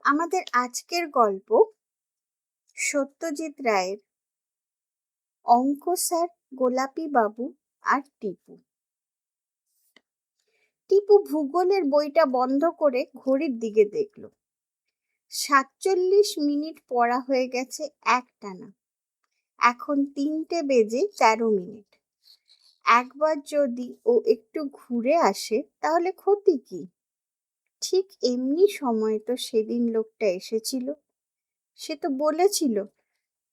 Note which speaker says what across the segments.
Speaker 1: আমাদের আজকের গল্প সত্যজিৎ রায়ের অঙ্ক স্যার, গোলাপি বাবু আর টিপু। টিপু ভূগোলের বইটা বন্ধ করে ঘড়ির দিকে দেখল। 47 মিনিট পড়া হয়ে গেছে একটানা। এখন 3:13। একবার যদি ও একটু ঘুরে আসে তাহলে ক্ষতি কি? ঠিক এমনি সময় তো সেদিন লোকটা এসেছিল। সে তো বলেছিল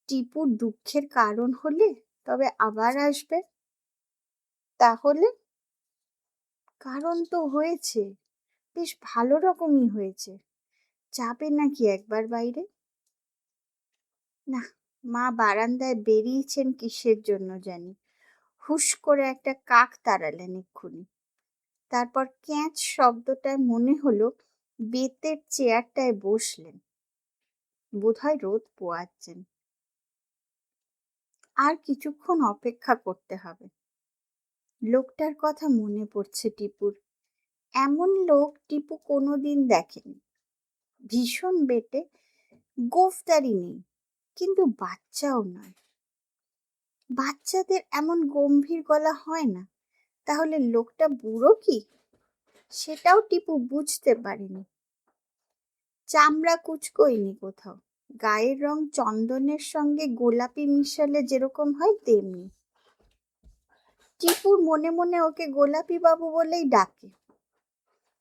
Speaker 1: টিপুর দুঃখের কারণ হলে তবে আবার আসবে। তাহলে কারণ তো হয়েছে, বেশ ভালো রকমই হয়েছে। যাবে নাকি একবার বাইরে? না, মা বারান্দায় বেরিয়েছেন কিসের জন্য জানি। হুশ করে একটা কাক তাড়ালেন এক্ষুনি। তারপর ক্যাঁচ শব্দটায় মনে হলো বেতের চেয়ারটায় বসলেন। বোধহয় রোদ পোয়াচ্ছেন। আর কিছুক্ষণ অপেক্ষা করতে হবে। লোকটার কথা মনে পড়ছে টিপুর। এমন লোক টিপু কোনোদিন দেখেনি। ভীষণ বেটে, গোঁফদাড়ি নেই, কিন্তু বাচ্চাও নয়। বাচ্চাদের এমন গম্ভীর গলা হয় না। তাহলে লোকটা বুড়ো কি? সেটাও টিপু বুঝতে পারেনি। চামড়া কুচকোয়নি কোথাও। গায়ের রং চন্দনের সঙ্গে গোলাপি মিশালে যেরকম হয় তেমনি। টিপুর মনে মনে ওকে গোলাপি বাবু বলেই ডাকে।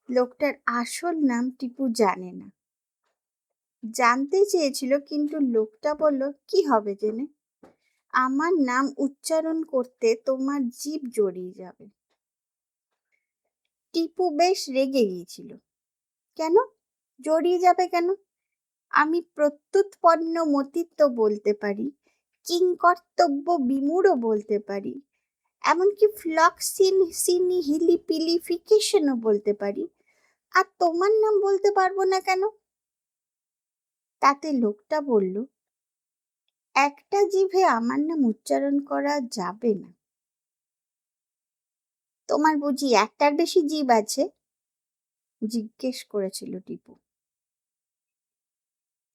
Speaker 1: লোকটার আসল নাম টিপু জানে না। জানতে চেয়েছিল, কিন্তু লোকটা বলল, কি হবে জেনে? আমার নাম উচ্চারণ করতে তোমার জিভ জড়িয়ে যাবে। টিপু বেশ রেগে গিয়েছিল। কেন জড়িয়ে যাবে কেন? আমি প্রত্যুৎপন্ন মতিত্ব বলতে পারি, কিংকর্তব্য বিমূঢ় বলতে পারি, এমনকি ফ্লক্সিনিহিলিপিলিফিকেশনও বলতে পারি। আর তোমার নাম বলতে পারবো না কেন? তাতে লোকটা বলল, একটা জিভে আমার নাম উচ্চারণ করা যাবে না। তোমার বুঝি একটার বেশি জিভ আছে? জিজ্ঞেস করেছিল টিপু।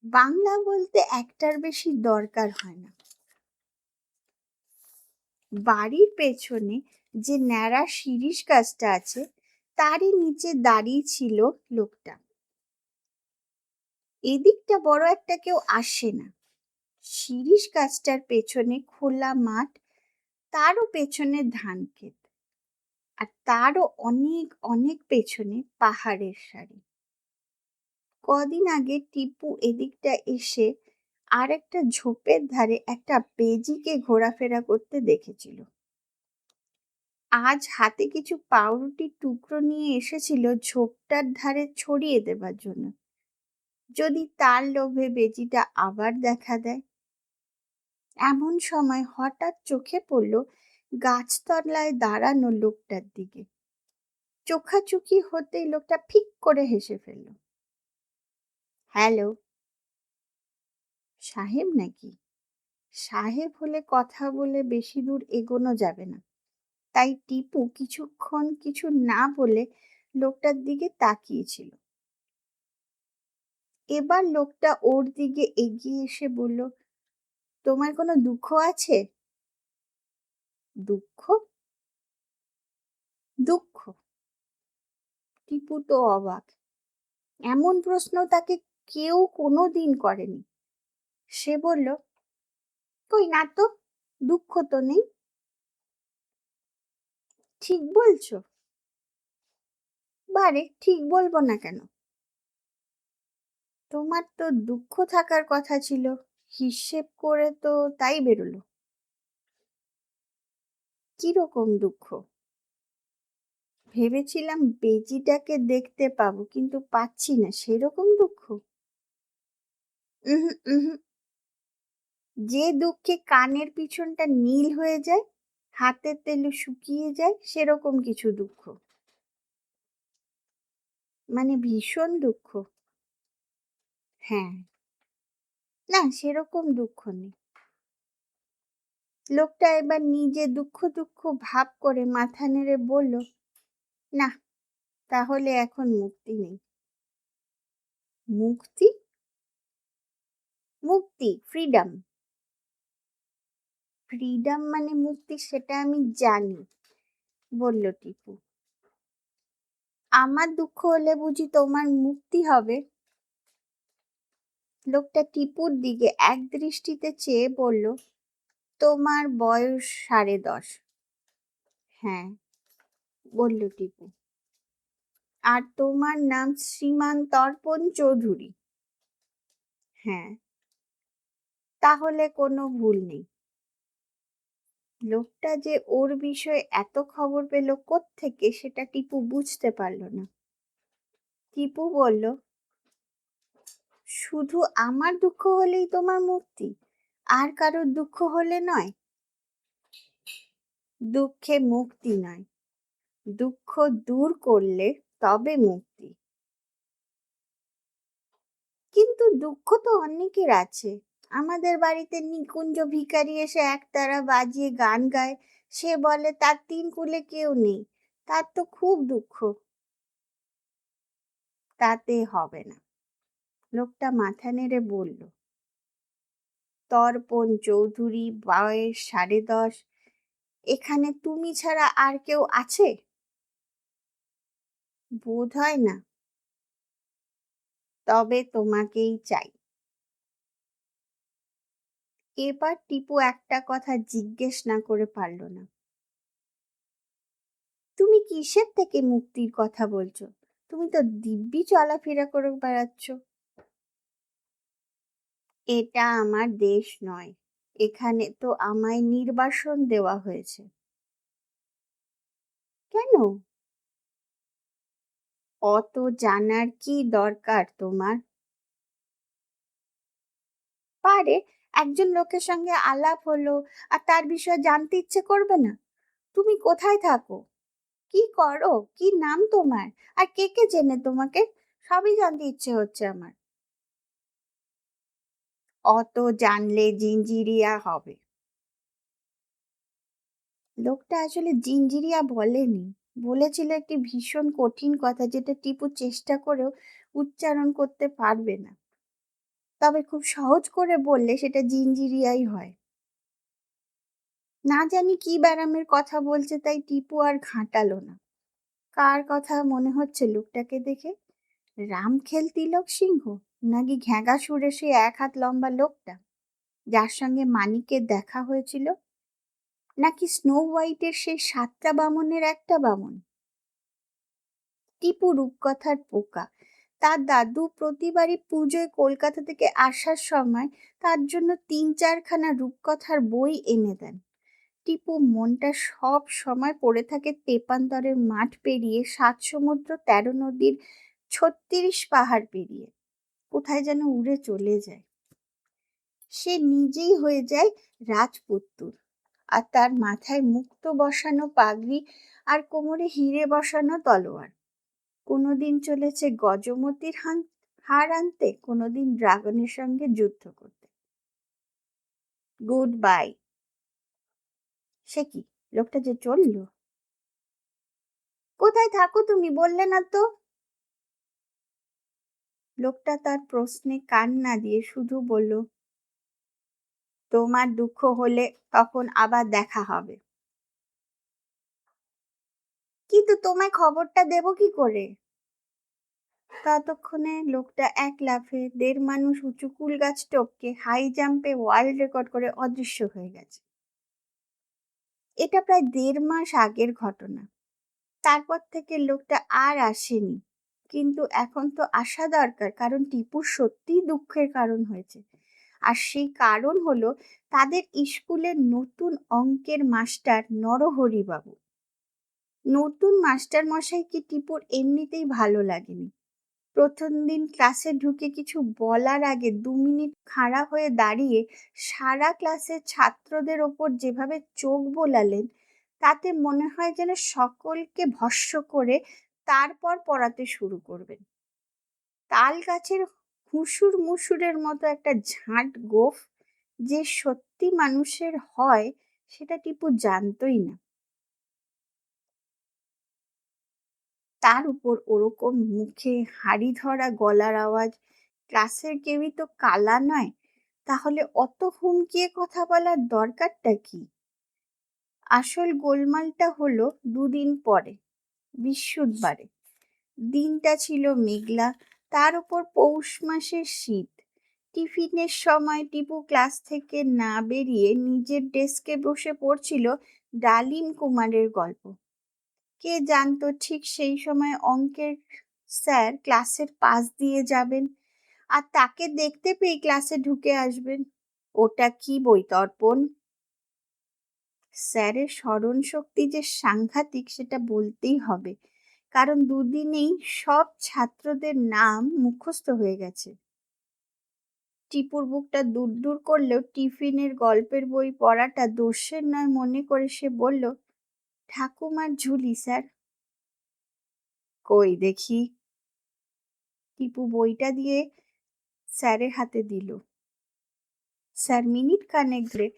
Speaker 1: বাংলা বলতে একটার বেশি দরকার হয় না। বাড়ির পেছনে যে ন্যাড়া শিরীষ গাছটা আছে তারই নিচে দাঁড়িয়ে ছিল লোকটা। এদিকটা বড় একটা কেউ আসে না। শিরীষ গাছটার পেছনে খোলা মাঠ, তারও পেছনে ধান ক্ষেত, আর তারও অনেক অনেক পেছনে পাহাড়ের সারি। কদিন আগে টিপু এদিকটা এসে আর একটা ঝোপের ধারে একটা বেজিকে ঘোরাফেরা করতে দেখেছিল। আজ হাতে কিছু পাউরুটির টুকরো নিয়ে এসেছিল ঝোপটার ধারে ছড়িয়ে দেবার জন্য, যদি তার লোভে বেজিটা আবার দেখা দেয়। এমন সময় হঠাৎ চোখে পড়ল গাছতলায় দাঁড়ানো লোকটার দিকে। চোখাচোখি হতেই লোকটা ফিক করে হেসে ফেলল। হ্যালো। সাহেব নাকি? সাহেব হলে কথা বলে বেশি দূর এগোনো যাবে না। তাই টিপু কিছুক্ষণ কিছু না বলে লোকটার দিকে তাকিয়েছিল। এবার লোকটা ওর দিকে এগিয়ে এসে বলল, তোমার কোনো দুঃখ আছে? দুঃখ? দুঃখ? টিপু তো অবাক। এমন প্রশ্ন তাকে কেউ কোনোদিন করেনি। সে বলল, কই না তো, দুঃখ তো নেই। ঠিক বলছো? বারে, ঠিক বলবো না কেন? তোমার তো দুঃখ থাকার কথা ছিল, হিসেব করে তো তাই বেরোলো। কিরকম দুঃখ? ভেবেছিলাম বেজিটাকে দেখতে পাবো, কিন্তু পাচ্ছি না, সেরকম দুঃখ? উহুম উহুম। যে দুঃখে কানের পিছনটা নীল হয়ে যায়, হাতের তেলে শুকিয়ে যায়, সেরকম কিছু দুঃখ। মানে ভীষণ দুঃখ? হ্যাঁ। না, সেরকম দুঃখ নেই। লোকটা এবার নিজে দুঃখ দুঃখ ভাব করে মাথা নেড়ে বলল, না, তাহলে এখন মুক্তি নেই। মুক্তি? মুক্তি, ফ্রিডম। ফ্রিডম মানে মুক্তি, সেটা আমি জানি, বলল টিপু। আমার দুঃখ হলে বুঝি তোমার মুক্তি হবে? লোকটা টিপুর দিকে এক দৃষ্টিতে চেয়ে বলল, তোমার বয়স 10.5। হ্যাঁ, বলল টিপু। আর তোমার নাম শ্রীমান তর্পণ চৌধুরী? হ্যাঁ। তাহলে কোনো ভুল নেই। লোকটা যে ওর বিষয়ে এত খবর পেল কোত্থেকে সেটা টিপু বুঝতে পারল না। টিপু বলল, শুধু আমার দুঃখ হলেই তোমার মুক্তি, আর কারোর দুঃখ হলে নয়? দুঃখে মুক্তি নয়, দুঃখ দূর করলে তবে মুক্তি। কিন্তু দুঃখ তো অনেকের আছে। আমাদের বাড়িতে নিকুঞ্জ ভিখারি এসে একতারা বাজিয়ে গান গায়, সে বলে তার 3 কুলে কেউ নেই, তার তো খুব দুঃখ। তাতে হবে না, লোকটা মাথা নেড়ে বলল। তর্পণ চৌধুরী, বয়স 10.5। এখানে তুমি ছাড়া আর কেউ আছে? বোধ হয় না। তবে তোমাকেই চাই। এবার টিপু একটা কথা জিজ্ঞেস না করে পারল না। তুমি কিসের থেকে মুক্তির কথা বলছো? তুমি তো দিব্যি চলাফেরা করে বেড়াচ্ছ। এটা আমার দেশ নয়, এখানে তো আমায় নির্বাসন দেওয়া হয়েছে। কেন? অত জানার কি দরকার তোমার? পারে, একজন লোকের সঙ্গে আলাপ হলো আর তার বিষয়ে জানতে ইচ্ছে করবে না? তুমি কোথায় থাকো, কি করো, কি নাম তোমার, আর কে কে চেনে তোমাকে, সবই জানতে ইচ্ছে হচ্ছে আমার। অত জানলে জিঞ্জিরিয়া হবে। লোকটা আসলে জিঞ্জিরিয়া বলেনি, বলেছিল একটি ভীষণ কঠিন কথা যেটা টিপু চেষ্টা করেও উচ্চারণ করতে পারবে না। তবে খুব সহজ করে বললে সেটা জিঞ্জিরিয়াই হয়। না জানি কি ব্যারামের কথা বলছে, তাই টিপু আর ঘাঁটালো না। কার কথা মনে হচ্ছে লোকটাকে দেখে? রামখেল তিলক সিংহ, নাকি ঘ্যাগা সুরে সে 1 হাত লম্বা লোকটা যার সঙ্গে মানিকের দেখা হয়েছিল, নাকি স্নো হোয়াইটের সেই 7টা বামনের একটা বামন? টিপু রূপকথার পোকা। তার দাদু প্রতিবারই পুজোয় কলকাতা থেকে আসার সময় তার জন্য 3-4খানা রূপকথার বই এনে দেন। টিপু মনটা সব সময় পড়ে থাকে তেপান্তরের মাঠ পেরিয়ে, 7 সমুদ্র 13 নদীর 36 পাহাড় পেরিয়ে কোথায় যেন উড়ে চলে যায়। সে নিজেই হয়ে যায় রাজপুত্তুর, আর তার মাথায় মুক্তো বসানো পাগড়ি আর কোমরে হিরে বসানো তলোয়ার। কোনোদিন চলেছে গজমতির হার আনতে, কোনোদিন ড্রাগনের সঙ্গে যুদ্ধ করতে। Good bye. সে কি, লোকটা যে চলল। কোথায় থাকো তুমি, বললে না তো? লোকটা তার প্রশ্নে কান না দিয়ে শুধু বলল, তোমার দুঃখ হলে তখন আবার দেখা হবে। কিন্তু তোমায় খবরটা দেব কি করে? ততক্ষণে লোকটা এক লাফে 1.5 মানুষ উঁচু কুল গাছ টপকে হাই জাম্পে ওয়ার্ল্ড রেকর্ড করে অদৃশ্য হয়ে গেছে। এটা প্রায় 1.5 মাস আগের ঘটনা। তারপর থেকে লোকটা আর আসেনি। কিন্তু এখন তো আসা দরকার, কারণ টিপুর সত্যিই দুঃখের কারণ হয়েছে। আর সেই কারণ হলো তাদের স্কুলের নতুন অঙ্কের মাস্টার নরহরিবাবু। নতুন মাস্টার মশাইকে টিপুর এমনিতেই ভালো লাগেনি। প্রথম দিন ক্লাসে ঢুকে কিছু বলার আগে 2 মিনিট খাড়া হয়ে দাঁড়িয়ে সারা ক্লাসের ছাত্রদের ওপর যেভাবে চোখ বোলালেন, তাতে মনে হয় যেন সকলকে ভস্ম করে তারপর পড়াতে শুরু করবেন। তাল গাছের হুসুর মুসুরের মতো একটা ঝাঁট গোঁফ যে সত্যি মানুষের হয় সেটা টিপু জানতই না। তার উপর ওরকম মুখে হাঁড়ি ধরা গলার আওয়াজ। ক্লাসের কেউই তো কালা নয়, তাহলে অত হুমকিয়ে কথা বলার দরকারটা কি? আসল গোলমালটা হলো দুদিন পরে, বৃহস্পতিবারে। দিনটা ছিল মেঘলা, তার উপর পৌষ মাসের শীত। টিফিনের সময় টিপু ক্লাস থেকে না বেরিয়ে নিজের ডেস্কে বসে পড়ছিল ডালিম কুমারের গল্প। কে জানতো ঠিক সেই সময় অঙ্কের স্যার ক্লাসের পাশ দিয়ে যাবেন আর তাকে দেখতে পেয়ে ক্লাসে ঢুকে আসবেন। ওটা কি বৈতর্পণ! স্যারের স্মরণ শক্তি যে সাংঘাতিক সেটা বলতেই হবে, কারণ দুদিনেই সব ছাত্রদের নাম মুখস্থ হয়ে গেছে। টিপুর বুকটা দূর দূর করলেও টিফিনের গল্পের বই পড়াটা দোষের নয় মনে করে সে বলল, ঠাকুমার ঝুলি স্যার। কই দেখি। টিপু বইটা দিয়ে স্যারের হাতে দিল। স্যার মিনিট খানেক ধরে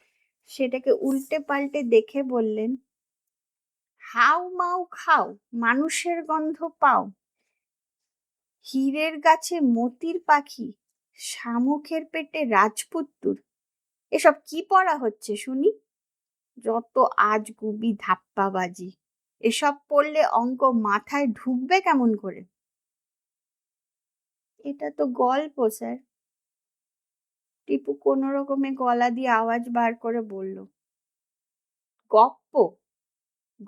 Speaker 1: সেটাকে উল্টে পাল্টে দেখে বললেন, হাউ মাউ খাও, মানুষের গন্ধ পাও, হীরের গাছে মতির পাখি, শামুকের পেটে রাজপুত্তুর। এসব কি পড়া হচ্ছে শুনি? যত আজগুবি ধাপ্পাবাজি! এসব পড়লে অঙ্ক মাথায় ঢুকবে কেমন করে? এটা তো গল্প স্যার। টিপু কোনো রকমে গলা দিয়ে আওয়াজ বার করে বলল, গপ্প?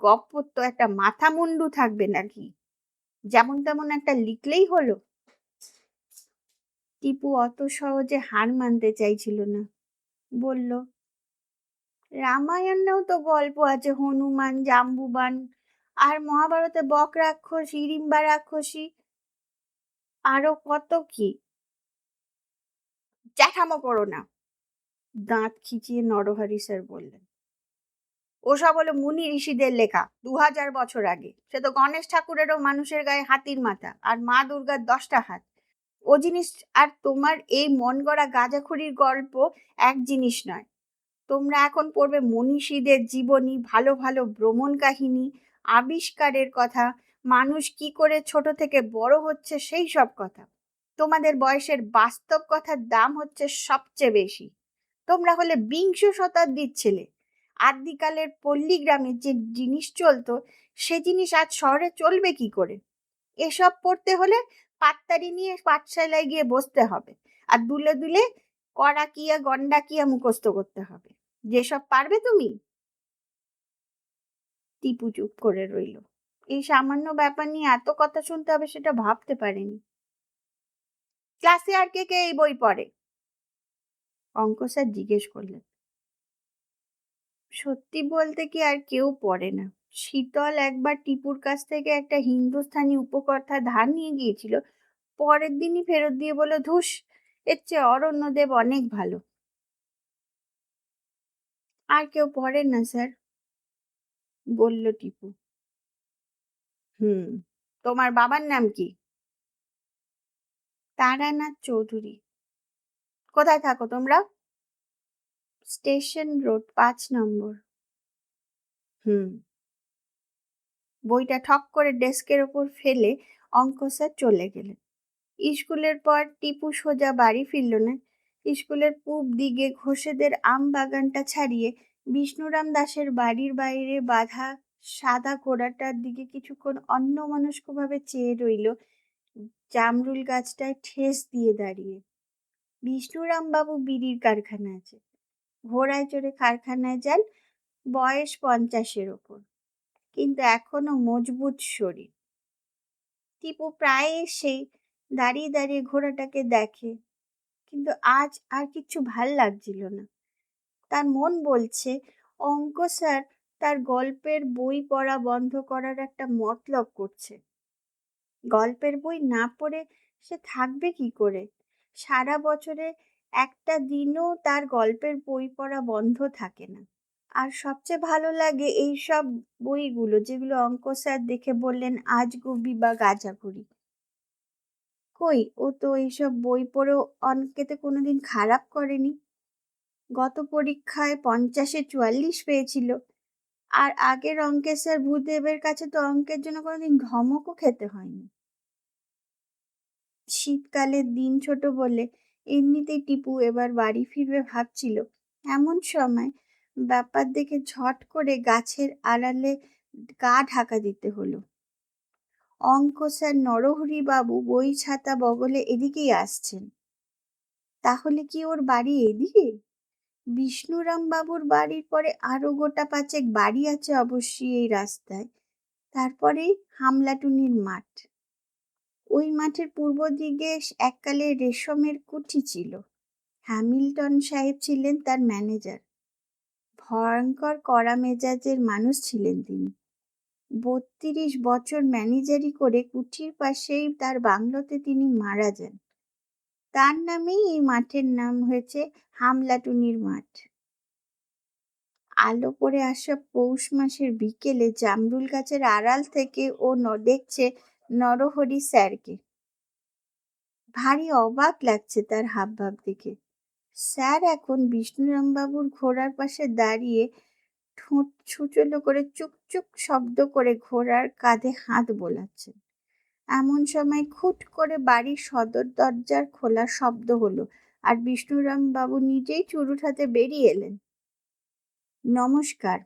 Speaker 1: গপ্প তো একটা মাথা মুন্ডু থাকবে নাকি? যেমন তেমন একটা লিখলেই হলো? টিপু অত সহজে হার মানতে চাইছিল না। বলল, রামায়ণেও তো গল্প আছে, হনুমান, জাম্বুবান, আর মহাভারতে বক রাক্ষস, হিড়িম্বা রাক্ষসী, আরো কত কি। চ্যাঠামো করো না, দাঁত খিচিয়ে নরহরি স্যার বললেন। ওসব হলো মুনি ঋষিদের লেখা, 2000 বছর আগে। সে তো গণেশ ঠাকুরেরও মানুষের গায়ে হাতির মাথা আর মা দুর্গার 10টা হাত। ও জিনিস আর তোমার এই মন গড়া গাঁজাখুরির গল্প এক জিনিস নয়। তোমরা এখন পড়বে মনীষীদের জীবনী, ভালো ভালো ভ্রমণ কাহিনী, আবিষ্কারের কথা, মানুষ কি করে ছোট থেকে বড় হচ্ছে সেই সব কথা। তোমাদের বয়সের বাস্তব কথার দাম হচ্ছে সবচেয়ে বেশি। তোমরা হলে বিংশ শতাব্দীর ছেলে। আদিকালের পল্লী গ্রামে যে জিনিস চলতো সে জিনিস আজ শহরে চলবে কি করে? এসব পড়তে হলে পাত্তারি নিয়ে পাঠশালায় গিয়ে বসতে হবে আর দুলে দুলে কড়াকিয়া গন্ডাকিয়া মুখস্থ করতে হবে। যেসব পারবে তুমি। টিপু চুপ করে রইল। এই সামান্য ব্যাপার নিয়ে এত কথা শুনতে হবে সেটা ভাবতে পারেনি। ক্লাসে আর কে কে এই বই পড়ে? অঙ্ক স্যার জিজ্ঞেস করলেন। সত্যি বলতে কি আর কেউ পড়ে না। শীতল একবার টিপুর কাছ থেকে একটা হিন্দুস্থানি উপকথা ধার নিয়ে গিয়েছিল, পরের দিনই ফেরত দিয়ে বলল, ধুস, এর চেয়ে অরণ্যদেব অনেক ভালো। আর কেউ পড়ে না স্যার, বলল টিপু। তোমার বাবার নাম কি? তারানাথ চৌধুরী। কোথায় থাকো তোমরা? স্টেশন রোড, 5 নম্বর। বইটা ঠক করে ডেস্কের ওপর ফেলে অঙ্ক স্যার চলে গেলেন। স্কুলের পর টিপু সোজা বাড়ি ফিরল না। স্কুলের পূব দিকে ঘোষেদের আম বাগানটা ছাড়িয়ে বিষ্ণুরাম দাসের বাড়ির বাইরে বাঁধা সাদা ঘোড়াটার দিকে কিছুক্ষণ অন্যমনস্কভাবে চেয়ে রইল। জামরুল গাছটায় ঠেস দিয়ে দাঁড়িয়ে। বিষ্ণুরাম বাবু বিড়ির কারখানা আছে, ঘোড়ায় চড়ে কারখানায় যান। বয়স 50-এর ওপর, কিন্তু এখনো মজবুত শরীর। টিপু প্রায় এসেই দাঁড়িয়ে দাঁড়িয়ে ঘোড়াটাকে দেখে, কিন্তু আজ আর কিছু ভাল লাগছিল না। তার মন বলছে অঙ্ক স্যার তার গল্পের বই পড়া বন্ধ করার একটা মতলব করছে। গল্পের বই না পড়ে সে থাকবে কি করে? সারা বছরে একটা দিনও তার গল্পের বই পড়া বন্ধ থাকে না। আর সবচেয়ে ভালো লাগে এই সব বইগুলো যেগুলো অঙ্ক স্যার দেখে বললেন আজগুবি বা গাঁজাখুরি। কই, ও তো এইসব বই পড়েও অঙ্কেতে কোনোদিন খারাপ করেনি। গত পরীক্ষায় 50-এ 44 পেয়েছিল। আর আগের অঙ্কের স্যার ভূদেবের কাছে তো অঙ্কের জন্য কোনোদিন ধমকও খেতে হয়নি। শীতকালের দিন ছোট বলে এমনিতেই টিপু এবার বাড়ি ফিরবে ভাবছিল, এমন সময় ব্যাপার দেখে ঝট করে গাছের আড়ালে গা ঢাকা দিতে হলো। অঙ্ক স্যার নরহরি বাবু বই ছাতা বগলে এদিকেই আসছেন। তাহলে কি ওর বাড়ি এদিকে? বিষ্ণুরাম বাবুর বাড়ির পরে আরো গোটা পাঁচেক বাড়ি আছে অবশ্যই এই রাস্তায়। তারপরেই হামলাটুনির মাঠ। ওই মাঠের পূর্ব দিকে এককালে রেশমের কুঠি ছিল। হ্যামিল্টন সাহেব ছিলেন তার ম্যানেজার। ভয়ঙ্কর কড়া মেজাজের মানুষ ছিলেন তিনি। ৩২ বছর ম্যানেজারি করে কুঠির পাশেই তার বাংলোতে তিনি মারা যান। তার নামেই এই মাঠের নাম হয়েছে হামলাটুনির মাঠ। আলো পড়ে আসা পৌষ মাসের বিকেলে জামরুল গাছের আড়াল থেকে ও দেখছে নরহরি স্যারকে। ভারী অবাক লাগছে তার হাবভাব দেখে। স্যার এখন বিষ্ণুরামবাবুর ঘোড়ার পাশে দাঁড়িয়ে ঠোঁট ছুচলো করে চুকচুক শব্দ করে ঘোড়ার কাঁধে হাত বোলাচ্ছেন। এমন সময় খুট করে বাড়ির সদর দরজার খোলার শব্দ হলো, আর বিষ্ণুরাম বাবু নিজেই চুরুট হাতে বেরিয়ে এলেন। নমস্কার।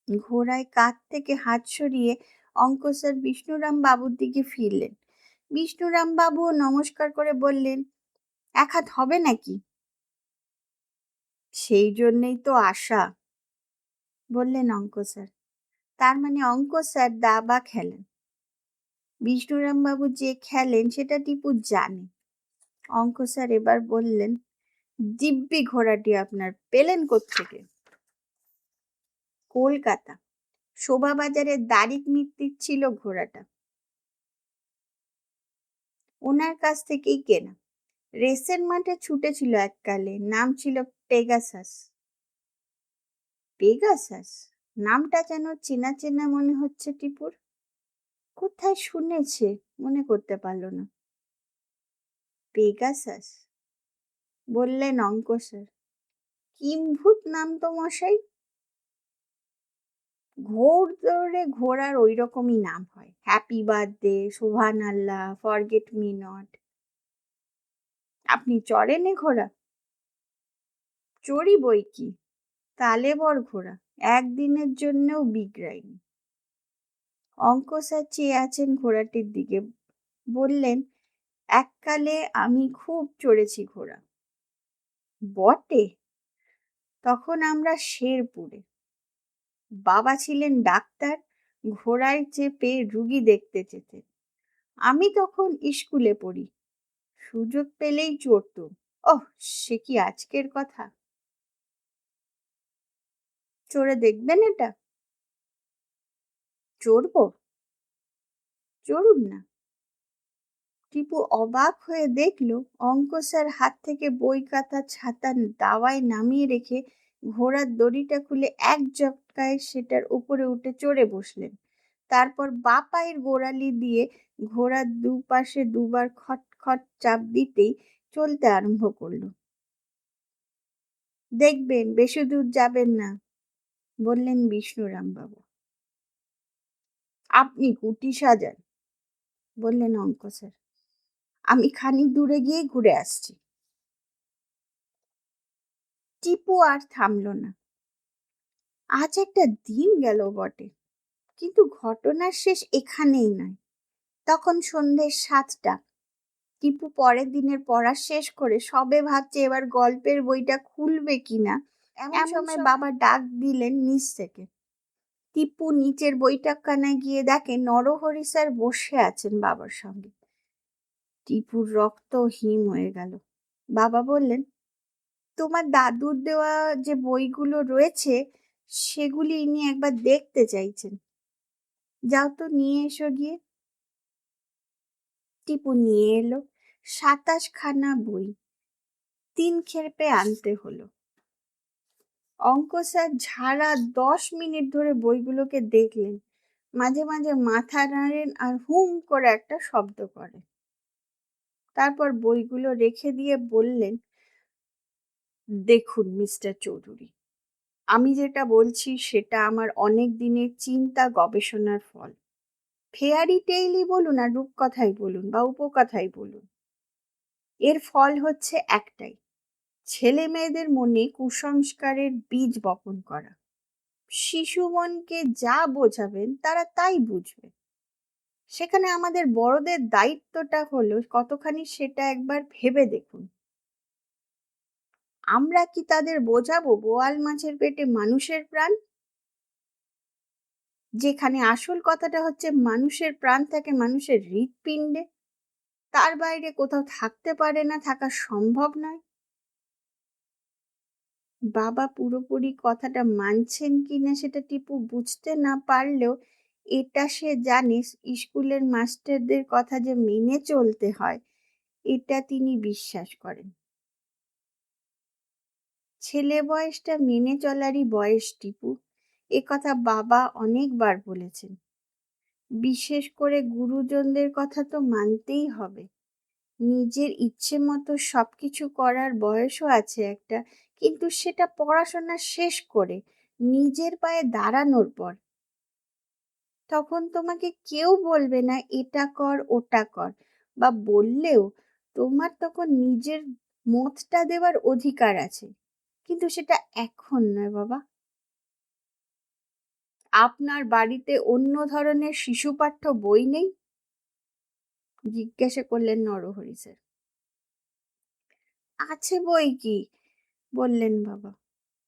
Speaker 1: ঘোড়ায় কাঁধ থেকে হাত সরিয়ে অঙ্ক স্যার বিষ্ণুরাম বাবুর দিকে ফিরলেন। বিষ্ণুরাম বাবু নমস্কার করে বললেন, এক হাত হবে নাকি? সেই জন্যই তো আশা, বললেন অঙ্ক স্যার। তার মানে অঙ্ক স্যার দাবা খেলেন। বিষ্ণুরাম বাবু যে খেলেন সেটা টিপু জানে। অঙ্ক স্যার এবার বললেন, দিব্যি ঘোড়াটি আপনার পেলেন কোত্থেকে? কলকাতা। শোভাবাজারে দারিক মিত্তির ছিল ঘোড়াটা, ওনার কাছ থেকেই কেনা। রেসের মাঠে ছুটেছিল এককালে, নাম ছিল পেগাসাস। পেগাসাস নামটা যেন চেনা চেনা মনে হচ্ছে টিপুর। কোথায় শুনেছে মনে করতে পারল না। পেগাসাস, বললেন অঙ্ক স্যার। কিম্ভূত নাম তো মশাই। ঘোড়দৌড়ে ঘোড়ার ওই রকমই নাম হয়, হ্যাপি বার্থডে, সুবহান আল্লাহ, ফরগেট মি নট। আপনি চড়েন এ ঘোড়া? চড়ি বই কি, তালেবর ঘোড়া, একদিনের জন্যও বিগড়াইনি। অঙ্ক স্যার চেয়ে আছেন ঘোড়াটির দিকে, বললেন, এককালে আমি খুব চড়েছি ঘোড়া। বটে, তখন আমরা শেরপুরে। বাবা ছিলেন ডাক্তার, ঘোড়ায় চেপে রুগী দেখতে যেতেন। আমি তখন স্কুলে পড়ি, সুযোগ পেলেই চড়তুম। ওহ, সে কি আজকের কথা! চড়ে দেখবেন এটা? চড়বো? চড়ুন না। টিপু অবাক হয়ে দেখল অঙ্ক স্যার হাত থেকে বই খাতা ছাতা দাওয়ায় নামিয়ে রেখে ঘোড়ার দড়িটা খুলে এক ঝটকায় সেটার উপরে উঠে চড়ে বসলেন। তারপর বা পায়ের গোড়ালি দিয়ে ঘোড়ার দুপাশে দুবার খট খট চাপ দিতেই চলতে আরম্ভ করলো। দেখবেন বেশি দূর যাবেন না, বললেন বিষ্ণুরাম বাবু। আপনি কুটি সাজান, বললেন অঙ্ক স্যার। আমি খানিক দূরে গিয়ে ঘুরে আসছি। টিপু আর থামল না। আজ একটা দিন গেল বটে, কিন্তু ঘটনার শেষ এখানেই নয়। তখন সন্ধ্যে 7টা। টিপু পরের দিনের পড়া শেষ করে সবে ভাবছে এবার গল্পের বইটা খুলবে কিনা, এমন সময় বাবা ডাক দিলেন নিচ থেকে। টিপু নিচের বৈঠকখানায় গিয়ে দেখে নরহরি স্যার বসে আছেন বাবার সঙ্গে। টিপুর রক্ত হিম হয়ে গেল। বাবা বললেন, তোমার দাদুর দেওয়া যে বইগুলো রয়েছে সেগুলি ইনি একবার দেখতে চাইছেন, যাও তো নিয়ে এসো গিয়ে। টিপু নিয়ে এলো 27খানা বই। 3 খেপে আনতে হলো। অঙ্ক স্যার ঝাড়া 10 মিনিট ধরে বইগুলোকে দেখলেন, মাঝে মাঝে মাথা নাড়েন আর হুম করে একটা শব্দ করেন। তারপর বইগুলো রেখে দিয়ে বললেন, দেখুন মিস্টার চৌধুরী, আমি যেটা বলছি সেটা আমার অনেক দিনের চিন্তা গবেষণার ফল। ফেয়ারি টেইলই বলুন আর রূপকথাই বলুন বা উপকথাই বলুন, এর ফল হচ্ছে একটাই, ছেলে মেয়েদের মনে কুসংস্কারের বীজ বপন করা। শিশু মনকে যা বোঝাবেন তারা তাই বুঝবে। সেখানে আমাদের বড়দের দায়িত্বটা হলো কতখানি সেটা একবার ভেবে দেখুন। আমরা কি তাদের বোঝাবো বোয়াল মাছের পেটে মানুষের প্রাণ? যেখানে আসল কথাটা হচ্ছে মানুষের প্রাণ থাকে মানুষের হৃৎপিণ্ডে, তার বাইরে কোথাও থাকতে পারে না, থাকা সম্ভব নয়। বাবা পুরোপুরি কথাটা মানছেন কিনা সেটা টিপু বুঝতে না পারলেও এটা সে জানে, স্কুলের মাস্টারদের কথা যে মেনে চলতে হয় এটা তিনি বিশ্বাস করেন। ছেলে বয়সটা মেনে চলারই বয়স টিপু, এ কথা বাবা অনেকবার বলেছেন। বিশেষ করে গুরুজনদের কথা তো মানতেই হবে। নিজের ইচ্ছে মতো সবকিছু করার বয়সও আছে একটা, কিন্তু সেটা পড়াশোনা শেষ করে নিজের পায়ে দাঁড়ানোর পর। তখন তোমাকে কেউ বলবে না এটা কর ওটা কর, বা বললেও তোমার তখন নিজের মতটা দেওয়ার অধিকার আছে, কিন্তু সেটা এখন নয় বাবা। আপনার বাড়িতে অন্য ধরনের শিশু পাঠ্য বই নেই? জিজ্ঞাসা করলেন নরহরি স্যার। আছে বই কি, বললেন বাবা।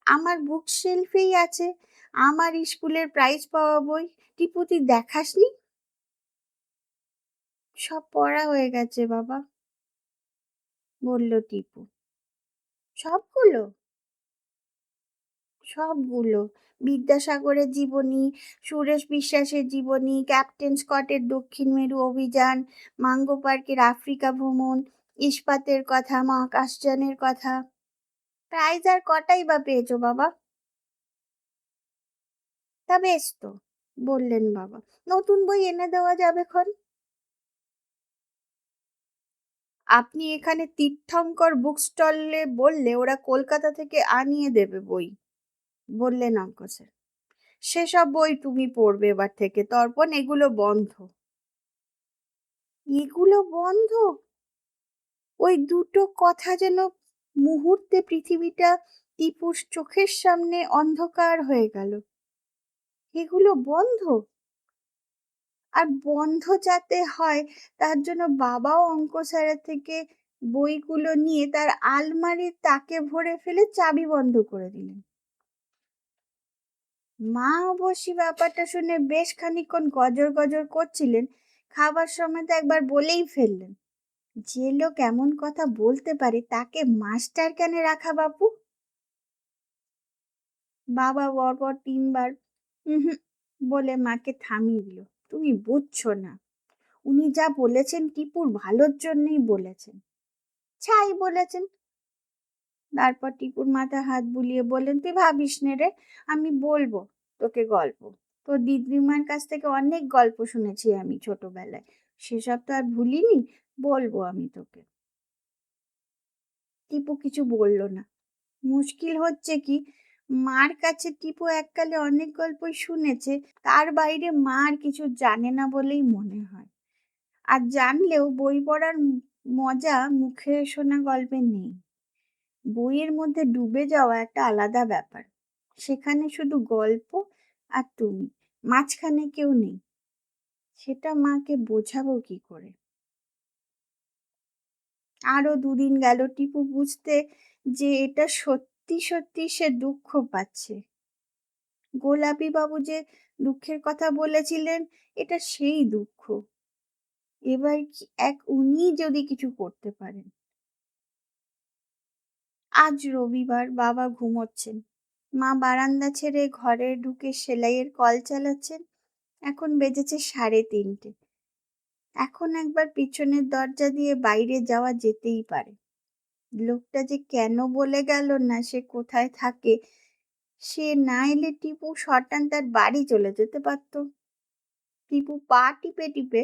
Speaker 1: আমার বুক শেলফেই আছে, আমার স্কুলের প্রাইজ পাওয়া বই। টিপু তুই দেখাসনি? সব পড়া হয়ে গেছে বাবা, বলল টিপু। সবগুলো? সবগুলো। বিদ্যাসাগরের জীবনী, সুরেশ বিশ্বাসের জীবনী, ক্যাপ্টেন স্কটের দক্ষিণ মেরু অভিযান, মাঙ্গো পার্কের আফ্রিকা ভ্রমণ, ইস্পাতের কথা, মহাকাশযানের কথা। প্রাইজ আর কটাই বা পেয়েছো বাবা? তা বেশ তো, বললেন বাবা। নতুন বই এনে দেওয়া যাবে খন। আপনি এখানে তীর্থঙ্কর বুক স্টলে বললে ওরা কলকাতা থেকে আনিয়ে দেবে বই, বললেন অঙ্ক স্যার। সেসব বই তুমি পড়বে এবার থেকে, তর্পণ এগুলো বন্ধ। এগুলো বন্ধ? ওই দুটো কথা যেন মুহূর্তে পৃথিবীটা টিপুর চোখের সামনে অন্ধকার হয়ে গেল। এগুলো বন্ধ? আর বন্ধ যাতে হয় তার জন্য বাবাও অঙ্ক স্যারের থেকে বইগুলো নিয়ে তার আলমারির তাকে ভরে ফেলে চাবি বন্ধ করে দিলেন। মা অবশ্য ব্যাপারটা শুনে বেশ খানিকক্ষণ গজর গজর করছিলেন, খাবার সময় তো একবার বলেই ফেললেন, যে লোক এমন কথা বলতে পারে তাকে মাস্টার কেন রাখা বাপু? বাবা বরবর তিনবার হুম বলে মাকে থামিয়ে দিল। তুমি বুঝছো না, উনি যা বলেছেন টিপুর ভালোর জন্যই বলেছেন। ছাই বলেছেন। তারপর টিপুর মাথায় হাত বুলিয়ে বললেন, তুই ভাবিস নে রে, আমি বলবো তোকে গল্প। তোর দিদিমার কাছ থেকে অনেক গল্প শুনেছি আমি ছোটবেলায়, সেসব তো আর ভুলিনি, বলবো আমি তোকে। টিপু কিছু বলল না। মুশকিল হচ্ছে কি, মার কাছে টিপু এককালে অনেক গল্পই শুনেছে, তার বাইরে মা আর কিছু জানে না বলেই মনে হয়। আর জানলেও বই পড়ার মজা মুখে শোনা গল্পে নেই। বইয়ের মধ্যে ডুবে যাওয়া একটা আলাদা ব্যাপার, সেখানে শুধু গল্প আর তুমি, মাঝখানে কেউ নেই। সেটা মাকে বোঝাবো কি করে? আরো দুদিন গেল টিপু বুঝতে যে এটা সত্যি সত্যি সে দুঃখ পাচ্ছে। গোলাপি বাবু যে দুঃখের কথা বলেছিলেন এটা সেই দুঃখ। এবার উনি যদি কিছু করতে পারেন। আজ রবিবার, বাবা ঘুমোচ্ছেন। মা বারান্দা ছেড়ে ঘরে ঢুকে সেলাইয়ের কল চালাচ্ছেন। এখন বেজেছে 3:30। এখন একবার পিছনের দরজা দিয়ে বাইরে যাওয়া যেতেই পারে। লোকটা যে কেন বলে গেল না সে কোথায় থাকে, সে না এলে টিপু শটান তার বাড়ি চলে যেতে পারত। টিপু পা টিপে টিপে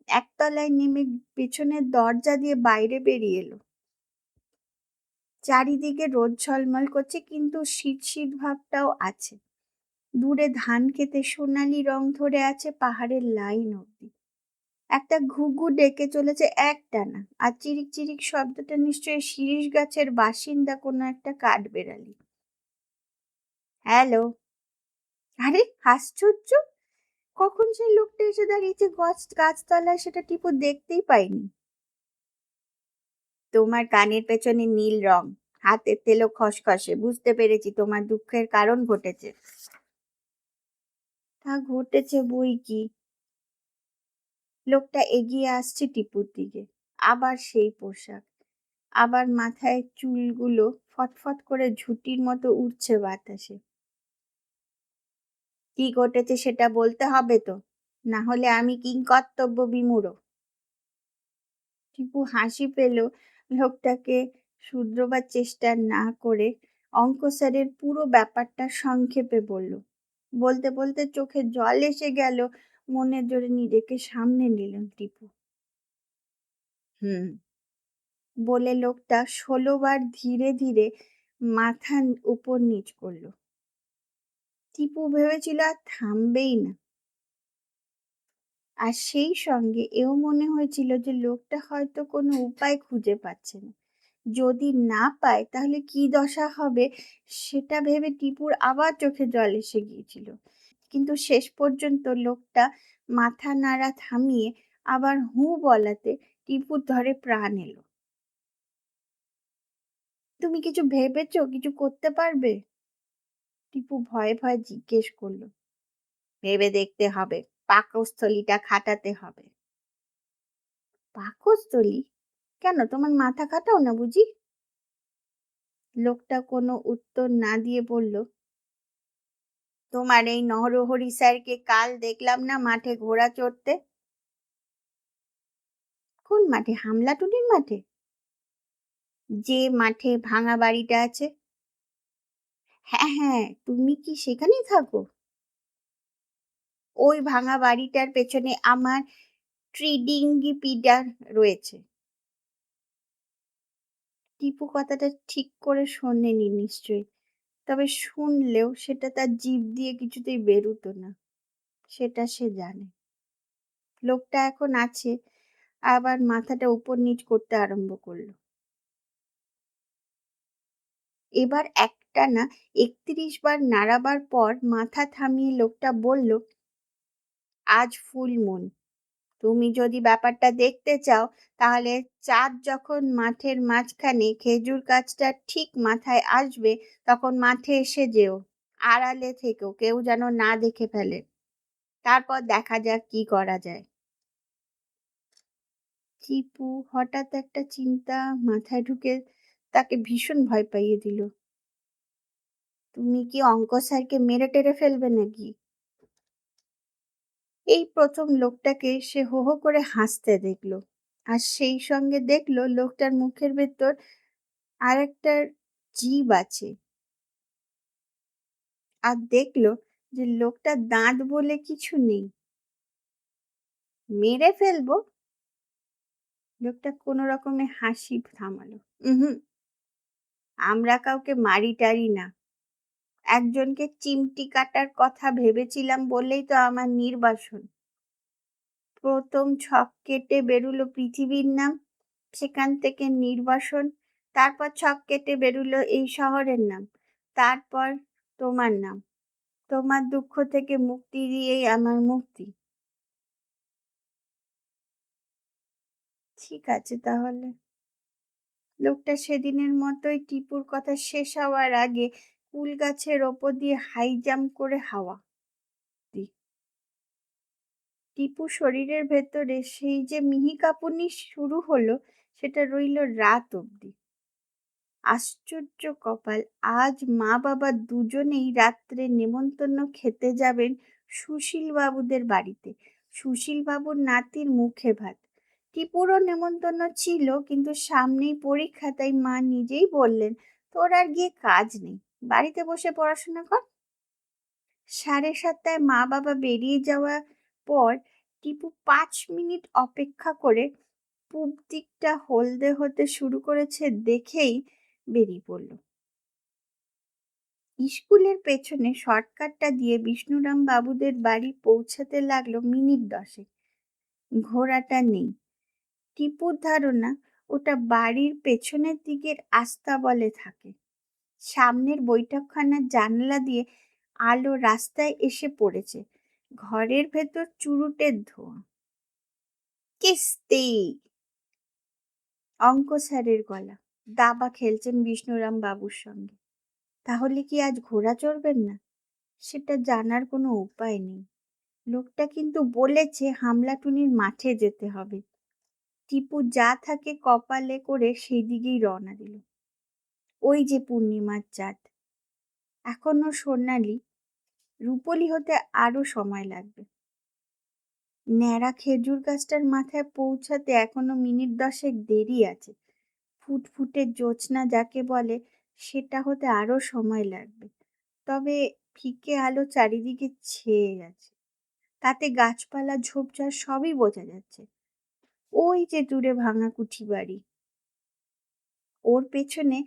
Speaker 1: একতলায় নেমে পেছনের দরজা দিয়ে বাইরে বেরিয়ে এলো। চারিদিকে রোদ ঝলমল করছে, কিন্তু শীত শীত ভাবটাও আছে। দূরে ধান খেতে সোনালি রং ধরে আছে পাহাড়ের লাইন অব্দি। একটা ঘুঘু ডেকে চলেছে একটানা, আর চিরিক চিরিক শব্দটা নিশ্চয়ই শিরীষ গাছের বাসিন্দা কোনো একটা কাঠবেড়ালি। হ্যালো। আরে আশ্চর্য! কখন সেই লোকটা এসে দাঁড়িয়েছে গাছতলায় সেটা টিপু দেখতেই পাইনি। তোমার কানের পেছনে নীল রং, হাতের তেলো খসখসে, বুঝতে পেরেছি তোমার দুঃখের কারণ ঘটেছে। তা ঘটেছে বই কি। লোকটা এগিয়ে আসছে টিপুর দিকে। আবার সেই পোশাক, আবার মাথায় চুলগুলো ফটফট করে ঝুঁটির মতো উঠছে বাতাসে। কি ঘটেছে সেটা বলতে হবে তো, না হলে আমি কিংকর্তব্য বিমূঢ়। টিপু হাসি পেল লোকটাকে শুধরোবার চেষ্টা না করে। অঙ্ক স্যারের পুরো ব্যাপারটা সংক্ষেপে বলল। বলতে বলতে চোখে জল এসে গেল, মনের জোরে নিজেকে সামনে নিলেন টিপু। হুম, বলে লোকটা ১৬ বার ধীরে ধীরে মাথা উপর নিচ করল। টিপু ভেবেছিল আর থামবেই না, আর সেই সঙ্গে এও মনে হয়েছিল যে লোকটা হয়তো কোনো উপায় খুঁজে পাচ্ছে না। যদি না পায় তাহলে কি দশা হবে সেটা ভেবে টিপুর আবার চোখে জল এসে গিয়েছিল। কিন্তু শেষ পর্যন্ত লোকটা মাথা নাড়া থামিয়ে আবার হু বলাতে টিপুর ধরে প্রাণ এলো। তুমি কিছু ভেবেছো, কিছু করতে পারবে? টিপু ভয়ে ভয়ে জিজ্ঞেস করলো। ভেবে দেখতে হবে, পাকস্থলীটা খাটাতে হবে। পাকস্থলী? কেন, তোমার মাথা খাটাও না বুঝি? লোকটা কোনো উত্তর না দিয়ে বলল, তোমার এই নরহরি স্যারকে কাল দেখলাম না মাঠে ঘোড়া চড়তে। কোন মাঠে? হামলাটুলির মাঠে? যে মাঠে ভাঙা বাড়িটা আছে? হ্যাঁ হ্যাঁ, তুমি কি সেখানেই থাকো? ওই ভাঙা বাড়িটার পেছনে আমার ট্রিডিঙ্গিপিডিয়া রয়েছে। টিপু কথাটা ঠিক করে শোনেনি নিশ্চয়ই, তবে শুনলেও সেটা তার জিভ দিয়ে কিছুতেই বেরুতো না, সেটা সে জানে। লোকটা এখন আছে, আবার মাথাটা উপর নিচ করতে আরম্ভ করলো। এবার একটানা ৩১ বার নাড়াবার পর মাথা থামিয়ে লোকটা বলল, আজ ফুল মুন, তুমি যদি ব্যাপারটা দেখতে চাও তাহলে চাঁদ যখন মাঠের মাঝখানে খেজুর গাছটা ঠিক মাথায় আসবে তখন মাঠে এসে যেও, আড়ালে থেকো, কেউ যেন না দেখে ফেলে। তারপর দেখা যাক কি করা যায়। টিপু হঠাৎ একটা চিন্তা মাথায় ঢুকে তাকে ভীষণ ভয় পাইয়ে দিল। তুমি কি অঙ্ক স্যারকে মেরে টেরে ফেলবে নাকি? এই প্রথম লোকটাকে সে হো হো করে হাসতে দেখলো, আর সেই সঙ্গে দেখলো লোকটার মুখের ভেতর আর একটা জিভ আছে, আর দেখলো যে লোকটার দাঁত বলে কিছু নেই। মেরে ফেলবো? লোকটা কোনো রকমে হাসি থামালো। হুম, আমরা কাউকে মারি টারি না, একজনকে চিমটি কাটার কথা ভেবেছিলাম বলেই তো আমার নির্বাসন। প্রথম ছক কেটে বেরুলো পৃথিবীর নাম, সেখান থেকে নির্বাসন, তারপর ছক কেটে বেরুলো এই শহরের নাম, তারপর তোমার নাম। তোমার দুঃখ থেকে মুক্তি দিয়েই আমার মুক্তি। ঠিক আছে তাহলে। লোকটা সেদিনের মতোই টিপুর কথা শেষ হওয়ার আগে কুল গাছের ওপর দিয়ে হাই জাম্প করে হাওয়া। টিপু শরীরের ভেতরে সেই যে মিহি কাঁপুনি শুরু হলো সেটা রইল রাত অবধি। আশ্চর্য কপাল, আজ মা বাবা দুজনেই রাত্রে নেমন্তন্ন খেতে যাবেন সুশীল বাবুদের বাড়িতে। সুশীল বাবুর নাতির মুখে ভাত। টিপুরও নেমন্তন্ন ছিল, কিন্তু সামনেই পরীক্ষা, তাই মা নিজেই বললেন, তোর আর গিয়ে কাজ নেই, বাড়িতে বসে পড়াশোনা কর। 7:30 মা বাবা বেরিয়ে যাওয়ার পর টিপু 5 মিনিট অপেক্ষা করে পূব দিকটা হলদে হতে শুরু করেছে দেখেই বেরিয়ে পড়ল। স্কুলের পেছনে শর্টকাটটা দিয়ে বিষ্ণুরাম বাবুদের বাড়ি পৌঁছাতে লাগলো মিনিট 10। ঘোড়াটা নেই। টিপুর ধারণা ওটা বাড়ির পেছনের দিকের আস্তাবলে থাকে। সামনের বৈঠকখানার জানলা দিয়ে আলো রাস্তায় এসে পড়েছে। ঘরের ভেতর চুরুটের ধোঁয়া। কিস্তি! অঙ্ক স্যারের গলা। দাবা খেলছেন বিষ্ণুরাম বাবুর সঙ্গে। তাহলে কি আজ ঘোড়া চড়বেন না? সেটা জানার কোনো উপায় নেই। লোকটা কিন্তু বলেছে হামলাটুনির মাঠে যেতে হবে। টিপু যা থাকে কপালে করে সেই দিকেই রওনা দিল। ওই যে পূর্ণিমার চাঁদ, এখনো সোনালি, রূপলি হতে আরো সময় লাগবে। ন্যাড়া খেজুর গাছটার মাথায় পৌঁছাতে এখনো মিনিট 10 দেরি আছে। ফুটফুটে জ্যোৎস্না যাকে বলে সেটা হতে আরো সময় লাগবে। তবে ফিকে আলো চারিদিকে ছেয়ে গেছে, তাতে গাছপালা ঝোপঝাড় সবই বোঝা যাচ্ছে। ওই যে দূরে ভাঙা কুঠি বাড়ি। ওর পেছনে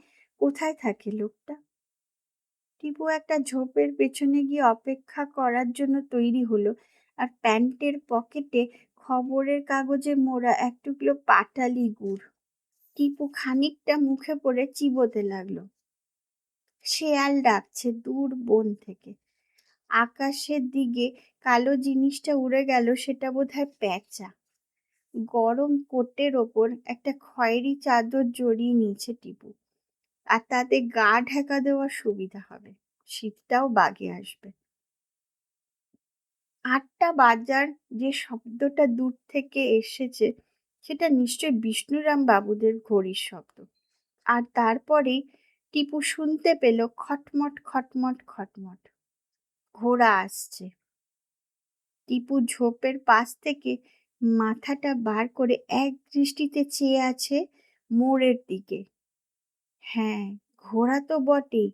Speaker 1: কোথায় থাকে লোকটা? টিপু একটা ঝোপের পেছনে গিয়ে অপেক্ষা করার জন্য তৈরি হলো, আর প্যান্টের পকেটে খবরের কাগজে মোড়া এক টুকরো পাটালি গুড়। টিপু খানিকটা মুখে পড়ে চিবোতে লাগলো। শেয়াল ডাকছে দূর বন থেকে। আকাশের দিকে কালো জিনিসটা উড়ে গেল, সেটা বোধহয় পেঁচা। গরম কোটের ওপর একটা খয়েরি চাদর জড়িয়ে নিয়েছে টিপু, আর তাতে গা ঢাকা দেওয়ার সুবিধা হবে, শীতটাও বাগে আসবে। 8টা বাজার যে শব্দটা দূর থেকে এসেছে সেটা নিশ্চয় বিষ্ণুরাম বাবুদের ঘড়ির শব্দ। আর তারপরেই টিপু শুনতে পেল খটমট খটমট খটমট। ঘোড়া আসছে। টিপু ঝোপের পাশ থেকে মাথাটা বার করে এক দৃষ্টিতে চেয়ে আছে মোড়ের দিকে। হ্যাঁ, ঘোড়া তো বটেই,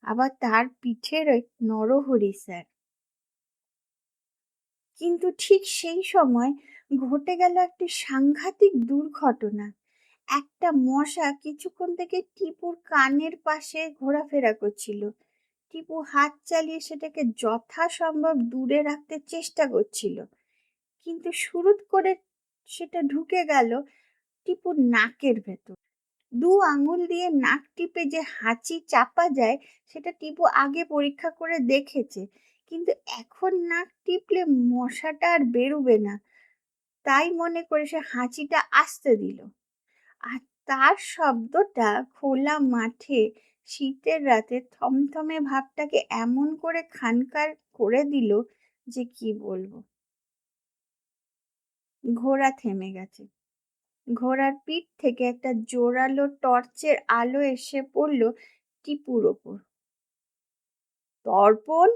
Speaker 1: আবার তার পিঠের ওই নরহরি স্যার। কিন্তু ঠিক সেই সময় ঘটে গেল একটি সাংঘাতিক দুর্ঘটনা। একটা মশা কিছুক্ষণ থেকে টিপুর কানের পাশে ঘোরাফেরা করছিল। টিপু হাত চালিয়ে সেটাকে যথাসম্ভব দূরে রাখতে চেষ্টা করছিল, কিন্তু শুরুত করে সেটা ঢুকে গেল টিপুর নাকের ভেতর। 2 আঙুল দিয়ে নাক টিপে যে হাঁচি চাপা যায় সেটা টিপু আগে পরীক্ষা করে দেখেছে, কিন্তু এখন নাক টিপলে মশাটা আর বেরোবে না। তাই মনে করে সে হাঁচিটা আস্তে দিল। আর তার শব্দটা খোলা মাঠে শীতের রাতে থমথমে ভাবটাকে এমন করে খানকার করে দিল যে কি বলবো। ঘোড়া থেমে গেছে। ঘোড়ার পিঠ থেকে একটা জোরালো টর্চের আলো এসে পড়ল টিপুর ওপর। দর্পণ!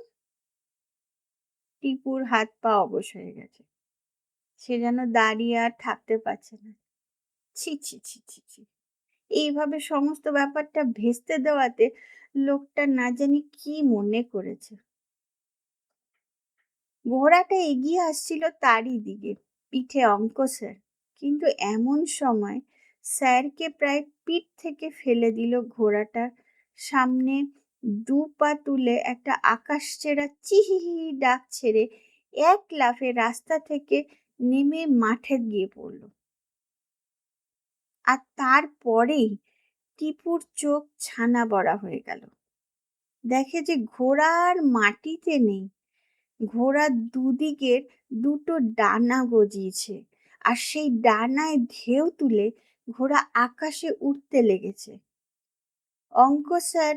Speaker 1: টিপুর হাত পা অবশ হয়ে গেছে। সে যেন দাঁড়িয়ে আর থাকতে পারছে না। ছি ছি ছি ছি ছি! এইভাবে সমস্ত ব্যাপারটা ভেস্তে দেওয়াতে লোকটা না জানি কি মনে করেছে। ঘোড়াটা এগিয়ে আসছিল তারই দিকে, পিঠে অঙ্ক স্যার। কিন্তু এমন সময় স্যারকে প্রায় পিঠ থেকে ফেলে দিল ঘোড়াটার সামনে। 2 পা তুলে একটা আকাশছেড়া চিহিহি ডাক ছেড়ে এক লাফে রাস্তা থেকে নেমে মাঠে গিয়ে পড়ল। আর তারপরেই টিপুর চোখ ছানা বড়া হয়ে গেল। দেখে যে ঘোড়া আর মাটিতে নেই। ঘোড়ার দুদিকের 2টো ডানা গজিয়েছে, আর সেই ডানায় ঢেউ তুলে ঘোড়া আকাশে উঠতে লেগেছে। অঙ্ক স্যার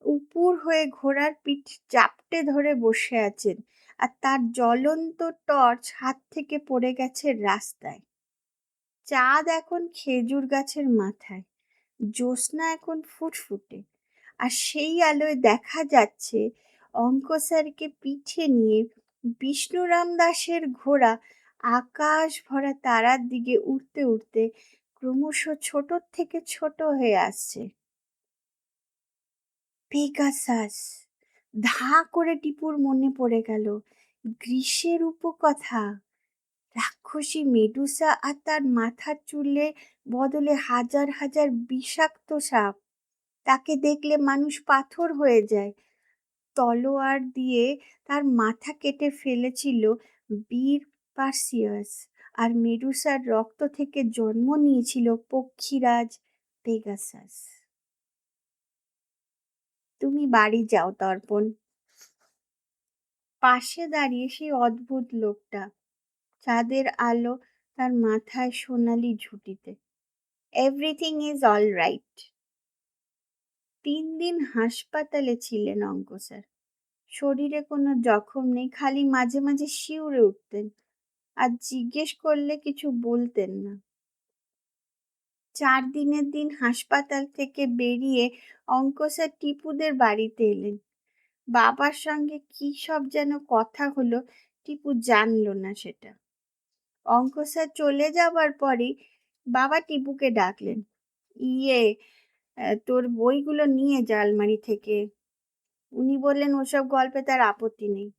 Speaker 1: উপুর হয়ে ঘোড়ার পিঠ চাপটে ধরে বসে আছেন, আর তার জ্বলন্ত টর্চ হাত থেকে পড়ে গেছে রাস্তায়। চাঁদ এখন খেজুর গাছের মাথায়, জ্যোৎস্না এখন ফুটফুটে, আর সেই আলোয় দেখা যাচ্ছে অঙ্ক স্যারকে পিঠে নিয়ে বিষ্ণুরাম দাসের ঘোড়া আকাশ ভরা তারার দিকে উঠতে উঠতে ক্রমশ ছোট থেকে ছোট হয়ে আসছে। পেগাসাস! ধা করে টিপুর মনে পড়ে গেল গ্রীষ্মের উপকথা। রাক্ষসী মেডুসা আর তার মাথার চুলের বদলে হাজার হাজার বিষাক্ত সাপ। তাকে দেখলে মানুষ পাথর হয়ে যায়। তলোয়ার দিয়ে তার মাথা কেটে ফেলেছিল বীর পার্সিয়াস আর মেডুসার রক্ত থেকে জন্ম নিয়েছিল পক্ষীরাজ পেগাসাস। তুমি বাড়ি যাও দর্পণ। পাশে দাঁড়িয়ে সেই অদ্ভুত লোকটা, চাঁদের আলো তার মাথায় সোনালি ঝুঁটিতে। Everything is all right. 3 দিন হাসপাতালে ছিলেন অঙ্ক স্যার। শরীরে কোনো জখম নেই, খালি মাঝে মাঝে শিউরে উঠতেন, আর জিজ্ঞেস করলে কিছু বলতেন না। 4 দিনের দিন হাসপাতাল থেকে বেরিয়ে অঙ্ক স্যার টিপুদের বাড়িতে এলেন। বাবার সঙ্গে কি সব যেন কথা হলো, টিপু জানলো না সেটা। অঙ্ক স্যার চলে যাবার পরেই বাবা টিপুকে ডাকলেন, ইয়ে তোর বইগুলো নিয়ে যা আলমারি থেকে। উনি বললেন ওসব গল্পে তার আপত্তি নেই।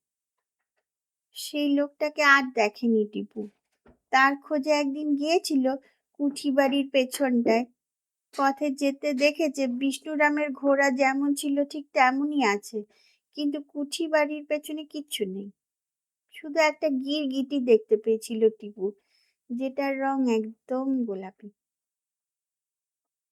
Speaker 1: সেই লোকটাকে আর দেখেনি টিপু। তার খোঁজে একদিন গিয়েছিল কুঠি বাড়ির পেছনটায়। পথে যেতে দেখেছে বিষ্ণুরামের ঘোড়া যেমন ছিল ঠিক তেমনই আছে, কিন্তু কুঠি বাড়ির পেছনে কিচ্ছু নেই। শুধু একটা গিরগিটি দেখতে পেয়েছিল টিপু, যেটার রং একদম গোলাপি।